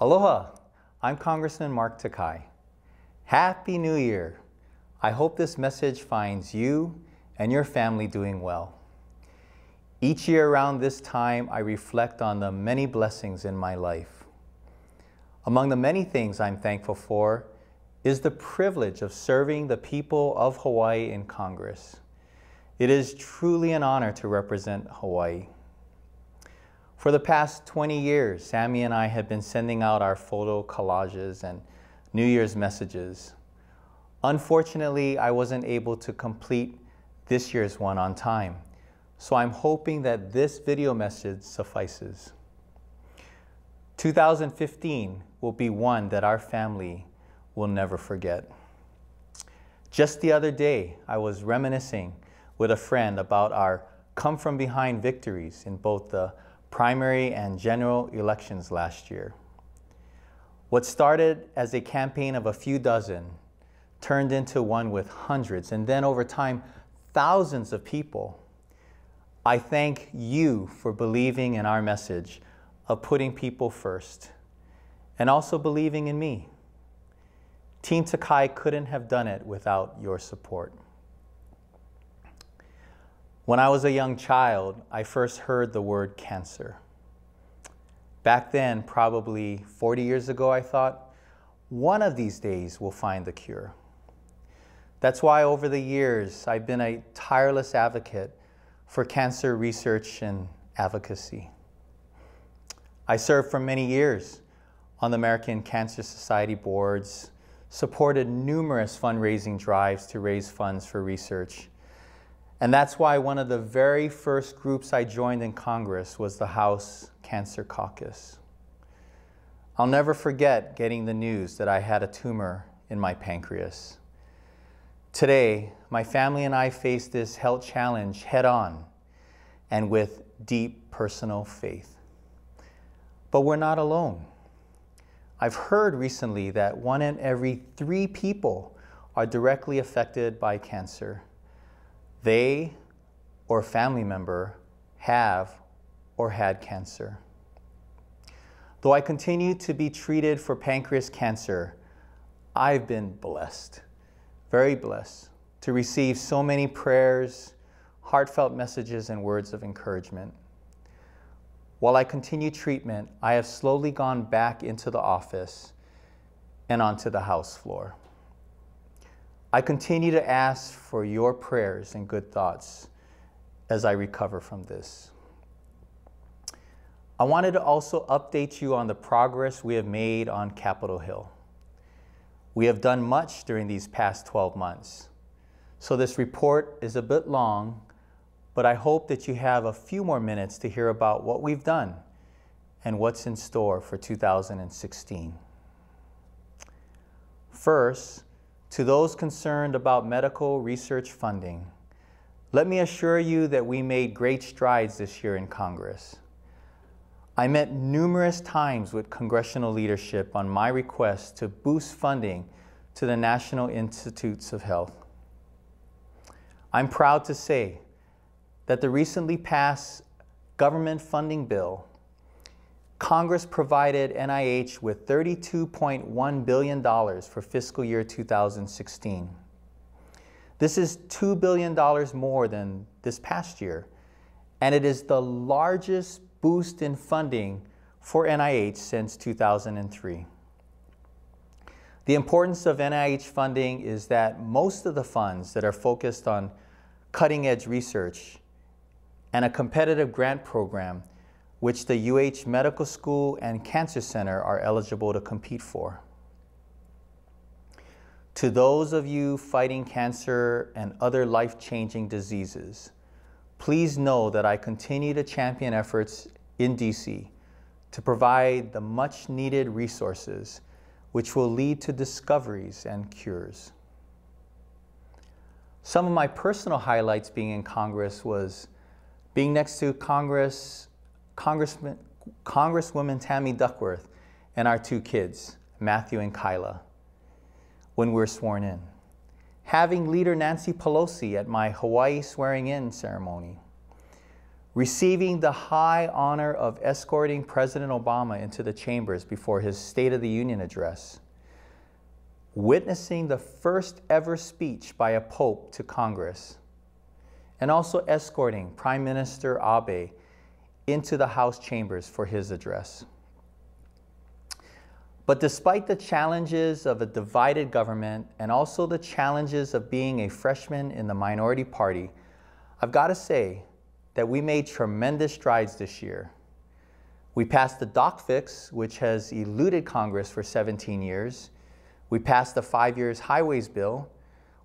Aloha, I'm Congressman Mark Takai. Happy New Year. I hope this message finds you and your family doing well. Each year around this time, I reflect on the many blessings in my life. Among the many things I'm thankful for is the privilege of serving the people of Hawaii in Congress. It is truly an honor to represent Hawaii. For the past 20 years, Sammy and I have been sending out our photo collages and New Year's messages. Unfortunately, I wasn't able to complete this year's one on time, so I'm hoping that this video message suffices. 2015 will be one that our family will never forget. Just the other day, I was reminiscing with a friend about our come-from-behind victories in both the primary and general elections last year. What started as a campaign of a few dozen turned into one with hundreds, and then over time, thousands of people. I thank you for believing in our message of putting people first, and also believing in me. Team Takai couldn't have done it without your support. When I was a young child, I first heard the word cancer. Back then, probably 40 years ago, I thought, one of these days we'll find the cure. That's why over the years, I've been a tireless advocate for cancer research and advocacy. I served for many years on the American Cancer Society boards, supported numerous fundraising drives to raise funds for research. And that's why one of the very first groups I joined in Congress was the House Cancer Caucus. I'll never forget getting the news that I had a tumor in my pancreas. Today, my family and I face this health challenge head-on and with deep personal faith. But we're not alone. I've heard recently that 1 in every 3 people are directly affected by cancer. They or a family member have or had cancer. Though I continue to be treated for pancreas cancer, I've been blessed, very blessed, to receive so many prayers, heartfelt messages, and words of encouragement. While I continue treatment, I have slowly gone back into the office and onto the House floor. I continue to ask for your prayers and good thoughts as I recover from this. I wanted to also update you on the progress we have made on Capitol Hill. We have done much during these past 12 months, so this report is a bit long, but I hope that you have a few more minutes to hear about what we've done and what's in store for 2016. First, to those concerned about medical research funding, let me assure you that we made great strides this year in Congress. I met numerous times with congressional leadership on my request to boost funding to the National Institutes of Health. I'm proud to say that the recently passed government funding bill, Congress provided NIH with $32.1 billion for fiscal year 2016. This is $2 billion more than this past year, and it is the largest boost in funding for NIH since 2003. The importance of NIH funding is that most of the funds that are focused on cutting-edge research and a competitive grant program which the UH Medical School and Cancer Center are eligible to compete for. To those of you fighting cancer and other life-changing diseases, please know that I continue to champion efforts in DC to provide the much-needed resources which will lead to discoveries and cures. Some of my personal highlights being in Congress was being next to Congresswoman Tammy Duckworth and our 2 kids, Matthew and Kyla, when we were sworn in. Having Leader Nancy Pelosi at my Hawaii swearing-in ceremony. receiving the high honor of escorting President Obama into the chambers before his State of the Union address, witnessing the first ever speech by a pope to Congress, and also escorting Prime Minister Abe into the House chambers for his address. But despite the challenges of a divided government and also the challenges of being a freshman in the minority party, I've got to say that we made tremendous strides this year. We passed the doc fix, which has eluded Congress for 17 years. We passed the 5-year highways bill.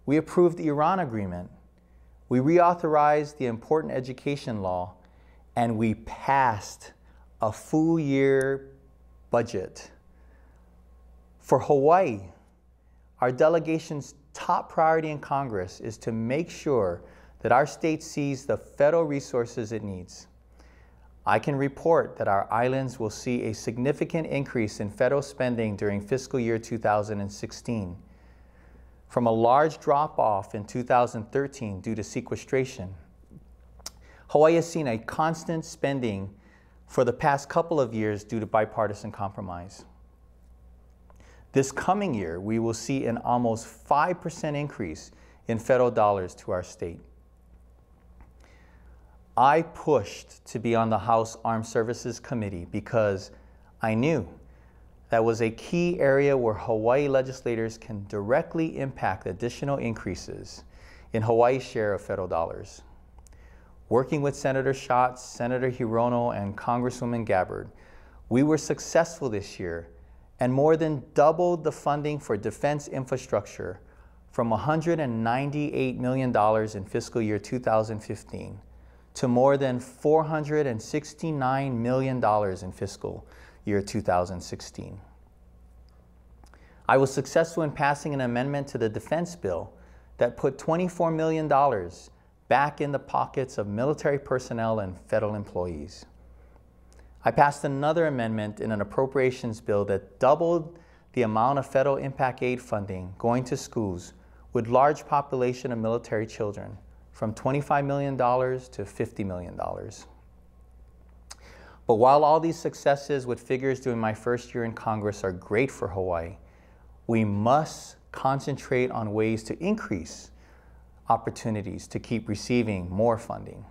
We approved the Iran agreement. We reauthorized the important education law, and we passed a full year budget. For Hawaii, our delegation's top priority in Congress is to make sure that our state sees the federal resources it needs. I can report that our islands will see a significant increase in federal spending during fiscal year 2016. From a large drop-off in 2013 due to sequestration, Hawaii has seen a constant spending for the past couple of years due to bipartisan compromise. This coming year, we will see an almost 5% increase in federal dollars to our state. I pushed to be on the House Armed Services Committee because I knew that was a key area where Hawaii legislators can directly impact additional increases in Hawaii's share of federal dollars. Working with Senator Schatz, Senator Hirono, and Congresswoman Gabbard, we were successful this year and more than doubled the funding for defense infrastructure from $198 million in fiscal year 2015 to more than $469 million in fiscal year 2016. I was successful in passing an amendment to the defense bill that put $24 million back in the pockets of military personnel and federal employees. I passed another amendment in an appropriations bill that doubled the amount of federal impact aid funding going to schools with large population of military children from $25 million to $50 million. But while all these successes with figures during my first year in Congress are great for Hawaii, we must concentrate on ways to increase opportunities to keep receiving more funding.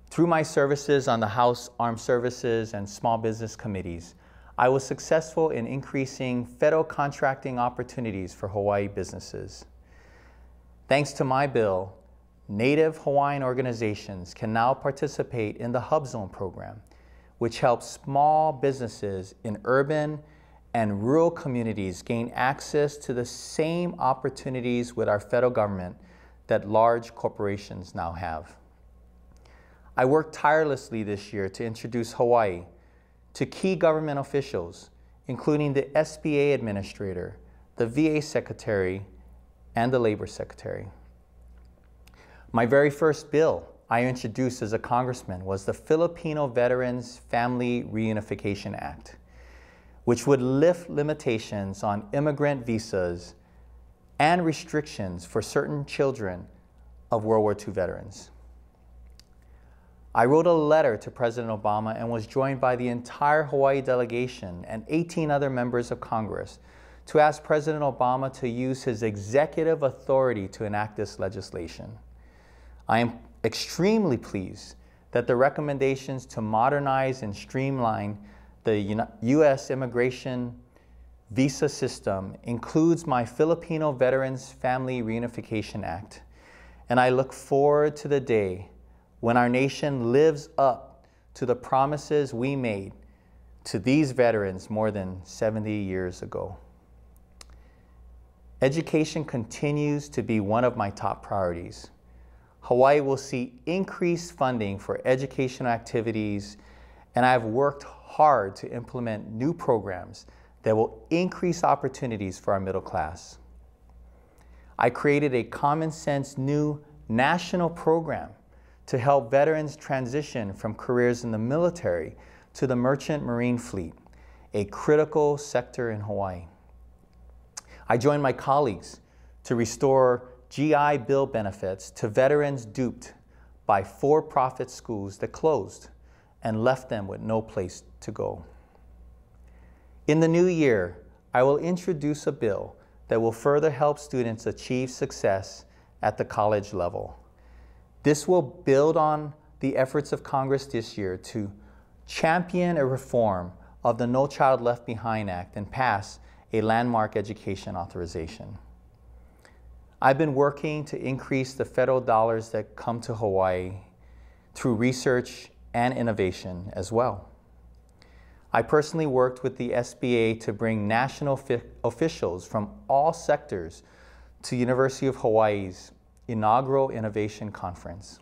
Through my services on the House Armed Services and Small Business Committees, I was successful in increasing federal contracting opportunities for Hawaii businesses. Thanks to my bill, Native Hawaiian organizations can now participate in the Hub Zone program, which helps small businesses in urban and rural communities gain access to the same opportunities with our federal government that large corporations now have. I worked tirelessly this year to introduce Hawaii to key government officials, including the SBA administrator, the VA secretary, and the labor secretary. My very first bill I introduced as a congressman was the Filipino Veterans Family Reunification Act, which would lift limitations on immigrant visas and restrictions for certain children of World War II veterans. I wrote a letter to President Obama and was joined by the entire Hawaii delegation and 18 other members of Congress to ask President Obama to use his executive authority to enact this legislation. I am extremely pleased that the recommendations to modernize and streamline the U.S. immigration visa system includes my Filipino Veterans Family Reunification Act, and I look forward to the day when our nation lives up to the promises we made to these veterans more than 70 years ago. Education continues to be one of my top priorities. Hawaii will see increased funding for educational activities, and I have worked hard to implement new programs that will increase opportunities for our middle class. I created a common sense new national program to help veterans transition from careers in the military to the merchant marine fleet, a critical sector in Hawaii. I joined my colleagues to restore GI Bill benefits to veterans duped by for-profit schools that closed and left them with no place to go. In the new year, I will introduce a bill that will further help students achieve success at the college level. This will build on the efforts of Congress this year to champion a reform of the No Child Left Behind Act and pass a landmark education authorization. I've been working to increase the federal dollars that come to Hawaii through research and innovation as well. I personally worked with the SBA to bring national officials from all sectors to University of Hawaii's inaugural Innovation Conference.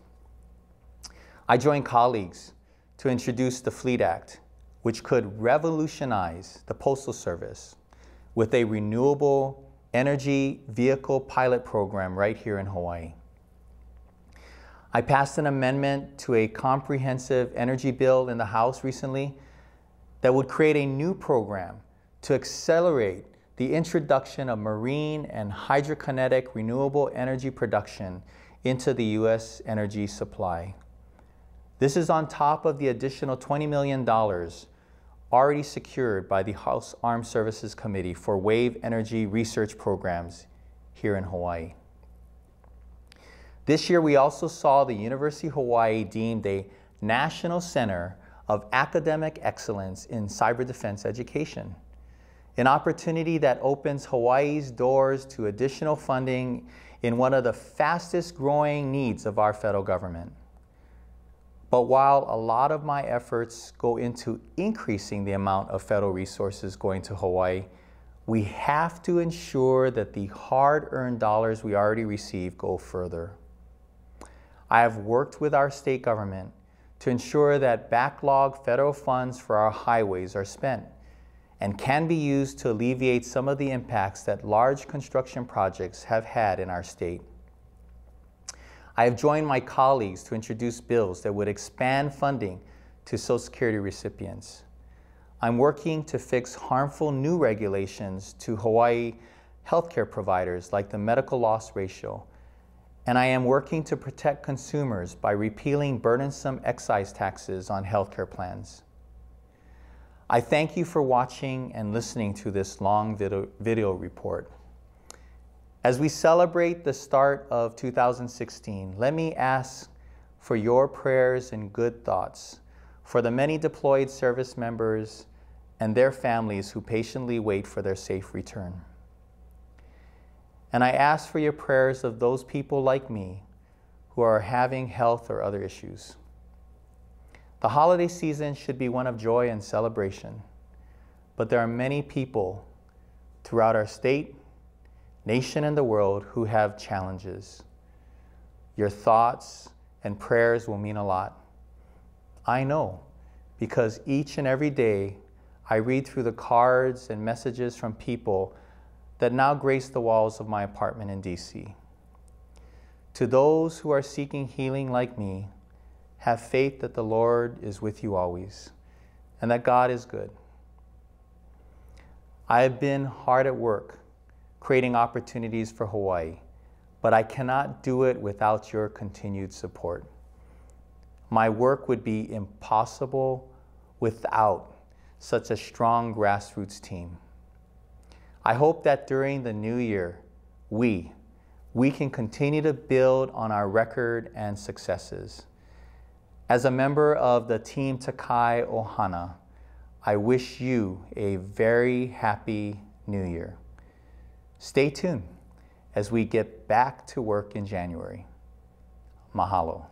I joined colleagues to introduce the Fleet Act, which could revolutionize the Postal Service with a renewable energy vehicle pilot program right here in Hawaii. I passed an amendment to a comprehensive energy bill in the House recently that would create a new program to accelerate the introduction of marine and hydrokinetic renewable energy production into the U.S. energy supply. This is on top of the additional $20 million already secured by the House Armed Services Committee for wave energy research programs here in Hawaii. This year, we also saw the University of Hawaii deemed a National Center of Academic Excellence in Cyber Defense Education, an opportunity that opens Hawaii's doors to additional funding in one of the fastest growing needs of our federal government. But while a lot of my efforts go into increasing the amount of federal resources going to Hawaii, we have to ensure that the hard-earned dollars we already receive go further. I have worked with our state government to ensure that backlog federal funds for our highways are spent and can be used to alleviate some of the impacts that large construction projects have had in our state. I have joined my colleagues to introduce bills that would expand funding to Social Security recipients. I'm working to fix harmful new regulations to Hawaii healthcare providers like the medical loss ratio, and I am working to protect consumers by repealing burdensome excise taxes on healthcare plans. I thank you for watching and listening to this long video report. As we celebrate the start of 2016, let me ask for your prayers and good thoughts for the many deployed service members and their families who patiently wait for their safe return. And I ask for your prayers of those people like me who are having health or other issues. The holiday season should be one of joy and celebration, but there are many people throughout our state, nation, and the world who have challenges. Your thoughts and prayers will mean a lot. I know, because each and every day I read through the cards and messages from people that now grace the walls of my apartment in DC. To those who are seeking healing like me, have faith that the Lord is with you always, and that God is good. I have been hard at work creating opportunities for Hawaii, but I cannot do it without your continued support. My work would be impossible without such a strong grassroots team. I hope that during the new year, we can continue to build on our record and successes. As a member of the Team Takai Ohana, I wish you a very happy new year. Stay tuned as we get back to work in January. Mahalo.